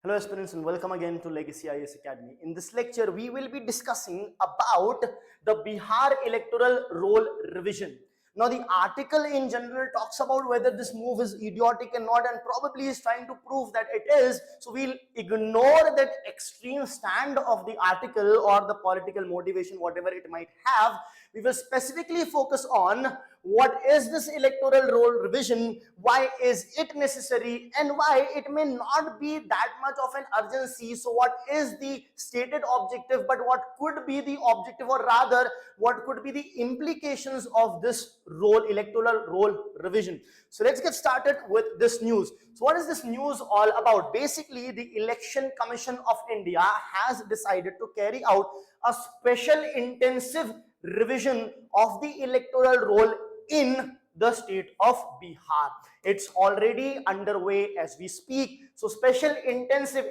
Hello aspirants and welcome again to Legacy IAS Academy. In this lecture, we will be discussing about the Bihar electoral roll revision. Now the article in general talks about whether this move is idiotic or not and probably is trying to prove that it is. So we'll ignore that extreme stand of the article or the political motivation, whatever it might have. We will specifically focus on what is this electoral roll revision, why is it necessary, and why it may not be that much of an urgency. So what is the stated objective, but what could be the objective, or rather what could be the implications of this electoral roll revision. So let's get started with this news. So what is this news all about? Basically, the Election Commission of India has decided to carry out a special intensive revision of the electoral roll in the state of Bihar. It's already underway as we speak. So special intensive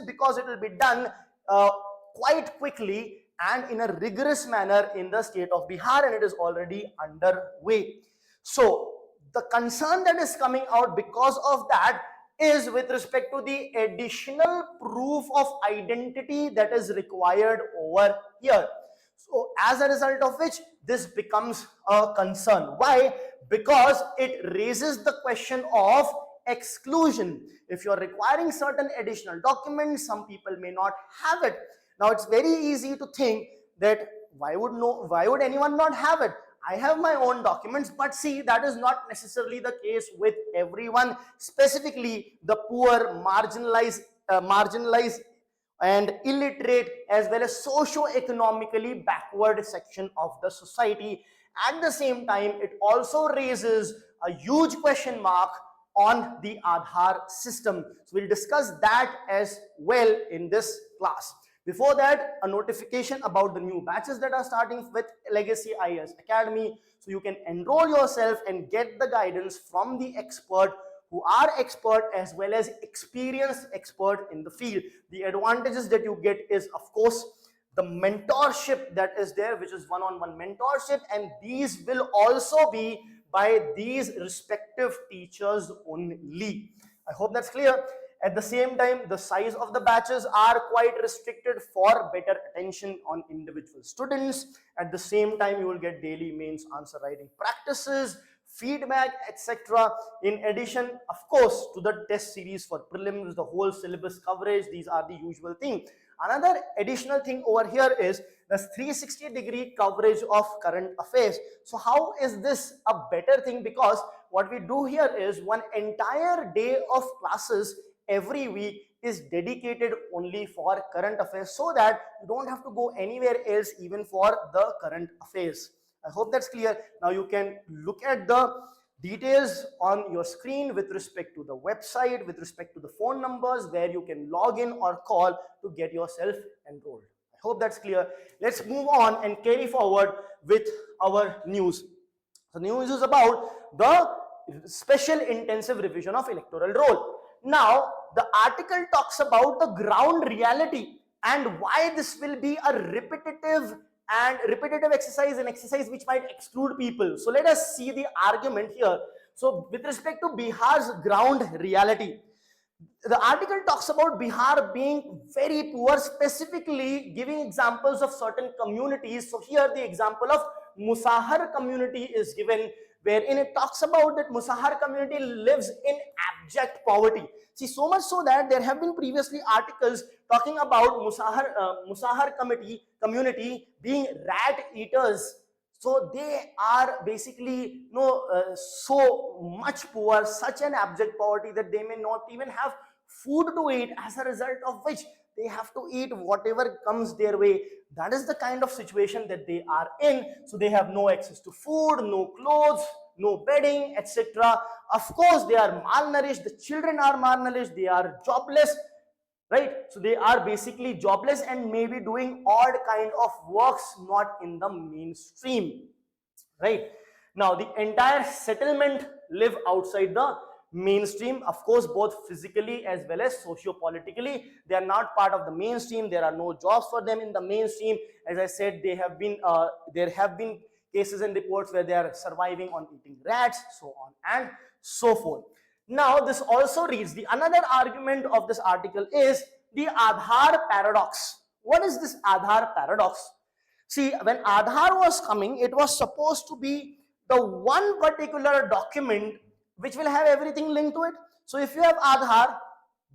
because it will be done quite quickly and in a rigorous manner in the state of Bihar, and it is already underway. So the concern that is coming out because of that is with respect to the additional proof of identity that is required over here. So as a result of which this becomes a concern. Why? Because it raises the question of exclusion. If you're requiring certain additional documents, some people may not have it. Now it's very easy to think that why would anyone not have it? I have my own documents, but see, that is not necessarily the case with everyone, specifically the poor, marginalized and illiterate, as well as socio-economically backward section of the society. At the same time, it also raises a huge question mark on the Aadhaar system. So we'll discuss that as well in this class. Before that, a notification about the new batches that are starting with Legacy IAS Academy. So you can enroll yourself and get the guidance from the expert who are expert as well as experienced expert in the field. The advantages that you get is, of course, the mentorship that is there, which is one-on-one mentorship, and these will also be by these respective teachers only. I hope that's clear. At the same time, the size of the batches are quite restricted for better attention on individual students. At the same time, you will get daily mains answer writing practices, feedback, etc. In addition, of course, to the test series for prelims, the whole syllabus coverage, these are the usual thing. Another additional thing over here is the 360-degree coverage of current affairs. So how is this a better thing? Because what we do here is one entire day of classes every week is dedicated only for current affairs, so that you don't have to go anywhere else even for the current affairs. I hope that's clear. Now you can look at the details on your screen with respect to the website, with respect to the phone numbers where you can log in or call to get yourself enrolled. I hope that's clear. Let's move on and carry forward with our news. The news is about the special intensive revision of electoral roll. Now, the article talks about the ground reality and why this will be a repetitive exercise, an exercise which might exclude people. So let us see the argument here. So with respect to Bihar's ground reality, the article talks about Bihar being very poor, specifically giving examples of certain communities. So here the example of Musahar community is given, wherein it talks about that Musahar community lives in abject poverty. See, so much so that there have been previously articles talking about Musahar community being rat eaters. So they are basically so much poor, such an abject poverty that they may not even have food to eat, as a result of which they have to eat whatever comes their way. That is the kind of situation that they are in. So they have no access to food, no clothes, no bedding, etc. Of course, they are malnourished, the children are malnourished, they are jobless, right? So they are basically jobless and maybe doing odd kind of works not in the mainstream, right? Now the entire settlement live outside the mainstream, of course, both physically as well as socio-politically. They are not part of the mainstream. There are no jobs for them in the mainstream. As I said, there have been cases and reports where they are surviving on eating rats, so on and so forth. Now this also reads, the another argument of this article is the Aadhaar paradox. What is this Aadhaar paradox? See, when Aadhaar was coming, it was supposed to be the one particular document which will have everything linked to it. So if you have Aadhaar,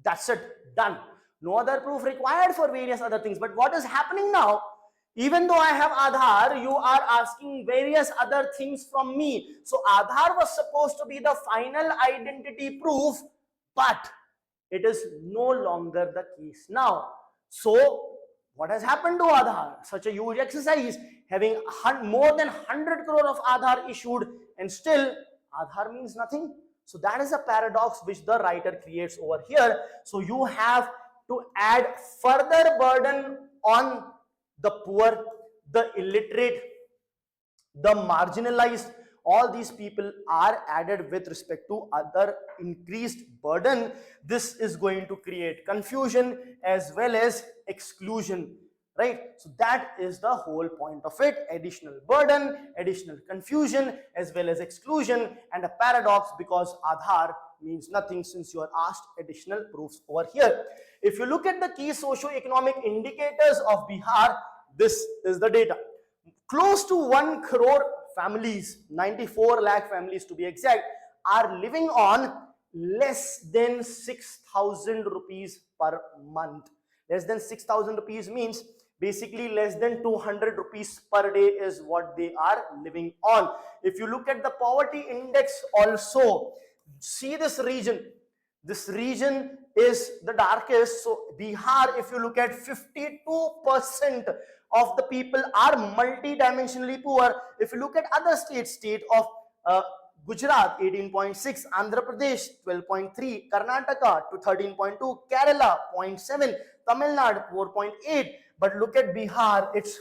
that's it, done. No other proof required for various other things. But what is happening now? Even though I have Aadhaar, you are asking various other things from me. So Aadhaar was supposed to be the final identity proof, but it is no longer the case now. So what has happened to Aadhaar? Such a huge exercise, having more than 100 crore of Aadhaar issued, and still Aadhaar means nothing. So that is a paradox which the writer creates over here. So you have to add further burden on the poor, the illiterate, the marginalized. All these people are added with respect to other increased burden. This is going to create confusion as well as exclusion, right? So that is the whole point of it. Additional burden, additional confusion, as well as exclusion, and a paradox because Aadhaar means nothing since you are asked additional proofs over here. If you look at the key socio-economic indicators of Bihar, this is the data. Close to 1 crore families, 94 lakh families to be exact, are living on less than 6,000 rupees per month. Less than 6,000 rupees means basically less than 200 rupees per day is what they are living on. If you look at the poverty index also, see this region. This region is the darkest. So Bihar, if you look at 52% of the people are multi-dimensionally poor. If you look at other states, state of Gujarat 18.6, Andhra Pradesh 12.3, Karnataka to 13.2, Kerala 0.7, Tamil Nadu 4.8. But look at Bihar, it's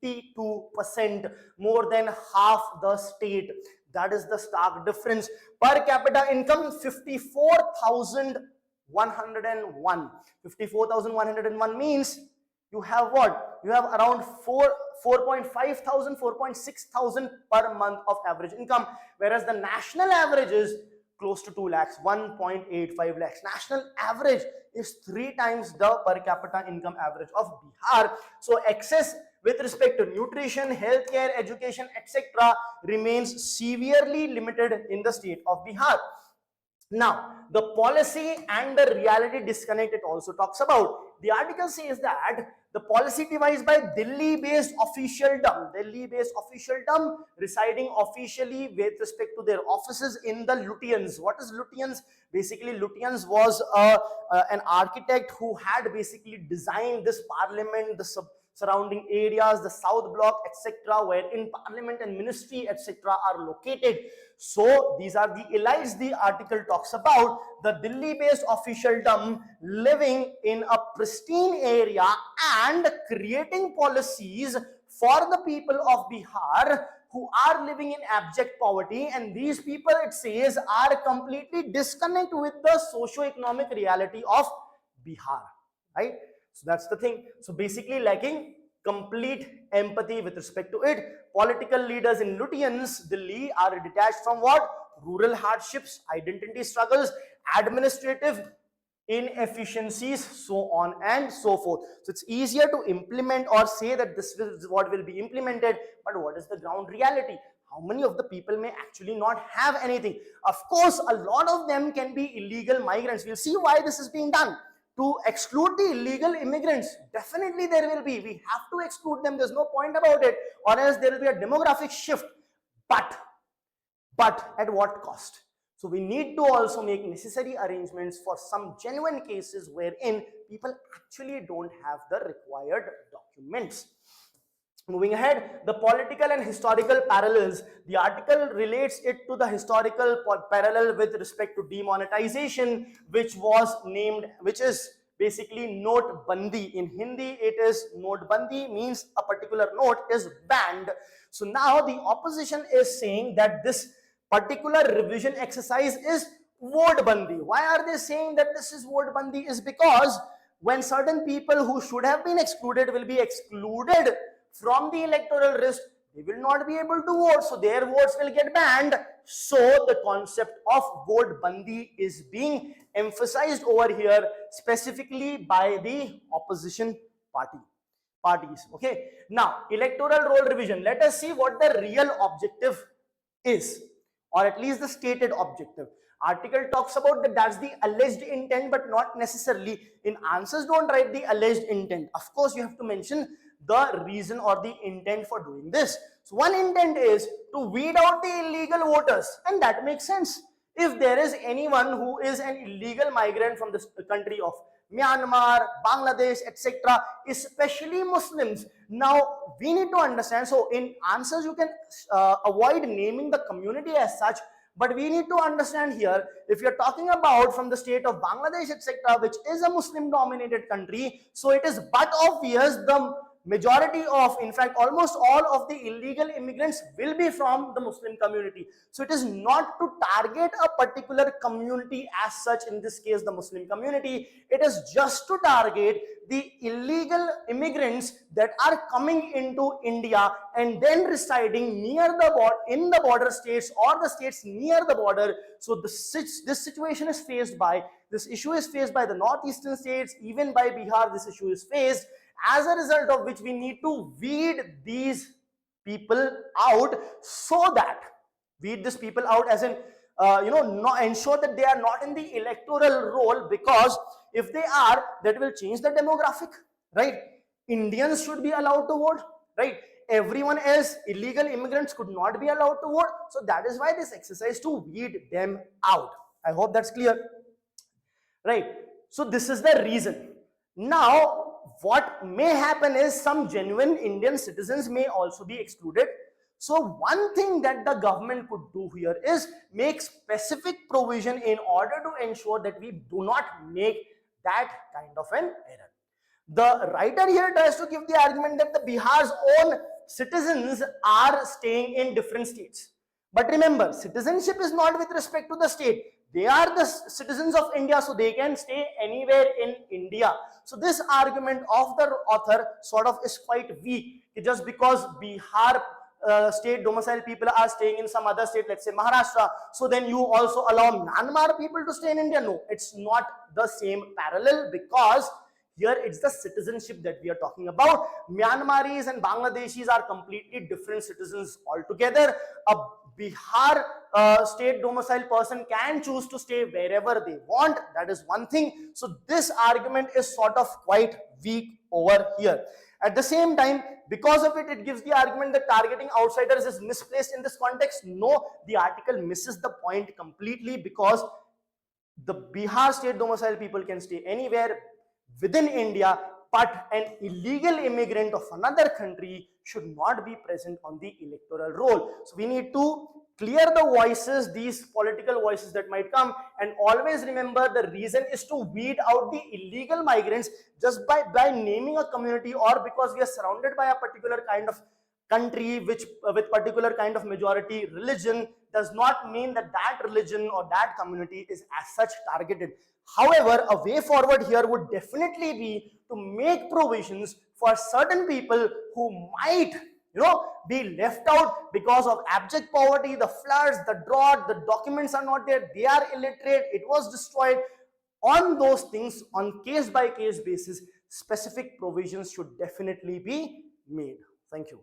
52%, more than half the state. That is the stark difference. Per capita income 54,101. 54,101 means you have what? You have around 4.5 thousand, 4.6 thousand per month of average income, whereas the national average is close to 2 lakhs, 1.85 lakhs. National average is 3 times the per capita income average of Bihar. So access with respect to nutrition, healthcare, education, etc. remains severely limited in the state of Bihar. Now, the policy and the reality disconnect it also talks about. The article says that the policy devised by Delhi-based officialdom residing officially with respect to their offices in the Lutyens. What is Lutyens? Basically, Lutyens was an architect who had basically designed this parliament, the surrounding areas, the south block, etc., wherein parliament and ministry, etc., are located. So these are the elites the article talks about, the Delhi-based officialdom living in a pristine area and creating policies for the people of Bihar who are living in abject poverty, and these people, it says, are completely disconnected with the socio-economic reality of Bihar, right? So that's the thing. So basically lacking complete empathy with respect to it. Political leaders in Lutyens, Delhi, are detached from what? Rural hardships, identity struggles, administrative inefficiencies, so on and so forth. So it's easier to implement or say that this is what will be implemented, but what is the ground reality? How many of the people may actually not have anything? Of course, a lot of them can be illegal migrants. We'll see why this is being done. To exclude the illegal immigrants, definitely there will be. We have to exclude them. There's no point about it, or else there will be a demographic shift. But at what cost? So we need to also make necessary arrangements for some genuine cases wherein people actually don't have the required documents. Moving ahead, the political and historical parallels. The article relates it to the historical parallel with respect to demonetization, which is basically note bandi. In Hindi, it is note bandi, means a particular note is banned. So now the opposition is saying that this particular revision exercise is vote bandi. Why are they saying that this is vote bandi? Is because when certain people who should have been excluded will be excluded from the electoral list, they will not be able to vote, so their votes will get banned. So the concept of vote bandi is being emphasized over here, specifically by the opposition parties. Okay, now electoral roll revision. Let us see what the real objective is, or at least the stated objective. Article talks about that that's the alleged intent, but not necessarily. In answers, don't write the alleged intent. Of course, you have to mention the reason or the intent for doing this. So one intent is to weed out the illegal voters, and that makes sense. If there is anyone who is an illegal migrant from the country of Myanmar, Bangladesh, etc., especially Muslims. Now, we need to understand, so in answers, you can avoid naming the community as such, but we need to understand here, if you're talking about from the state of Bangladesh, etc., which is a Muslim-dominated country, so it is but obvious the majority of, in fact, almost all of the illegal immigrants will be from the Muslim community. So it is not to target a particular community as such, in this case, the Muslim community. It is just to target the illegal immigrants that are coming into India and then residing near the border, in the border states or the states near the border. So this situation is faced by, this issue is faced by the northeastern states, even by Bihar, this issue is faced, as a result of which we need to weed these people out, so that, weed these people out as in, not ensure that they are not in the electoral roll, because if they are, that will change the demographic, right? Indians should be allowed to vote, right? Everyone else, illegal immigrants, could not be allowed to vote. So that is why this exercise, to weed them out. I hope that's clear, right? So this is the reason. Now, what may happen is some genuine Indian citizens may also be excluded. So one thing that the government could do here is make specific provision in order to ensure that we do not make that kind of an error. The writer here tries to give the argument that the Bihar's own citizens are staying in different states. But remember, citizenship is not with respect to the state. They are the citizens of India, so they can stay anywhere in India. So this argument of the author sort of is quite weak. Just because Bihar state domicile people are staying in some other state, let's say Maharashtra, so then you also allow Myanmar people to stay in India. No, it's not the same parallel, because here it's the citizenship that we are talking about. Myanmaris and Bangladeshis are completely different citizens altogether. A Bihar state domicile person can choose to stay wherever they want. That is one thing. So this argument is sort of quite weak over here. At the same time, because of it, it gives the argument that targeting outsiders is misplaced in this context. No, the article misses the point completely, because the Bihar state domicile people can stay anywhere within India, but an illegal immigrant of another country should not be present on the electoral roll. So we need to clear the voices, these political voices that might come, and always remember the reason is to weed out the illegal migrants. Just by naming a community, or because we are surrounded by a particular kind of country which with particular kind of majority religion, does not mean that that religion or that community is as such targeted. However, a way forward here would definitely be to make provisions for certain people who might, be left out because of abject poverty, the floods, the drought, the documents are not there, they are illiterate, it was destroyed. On those things, on case by case basis, specific provisions should definitely be made. Thank you.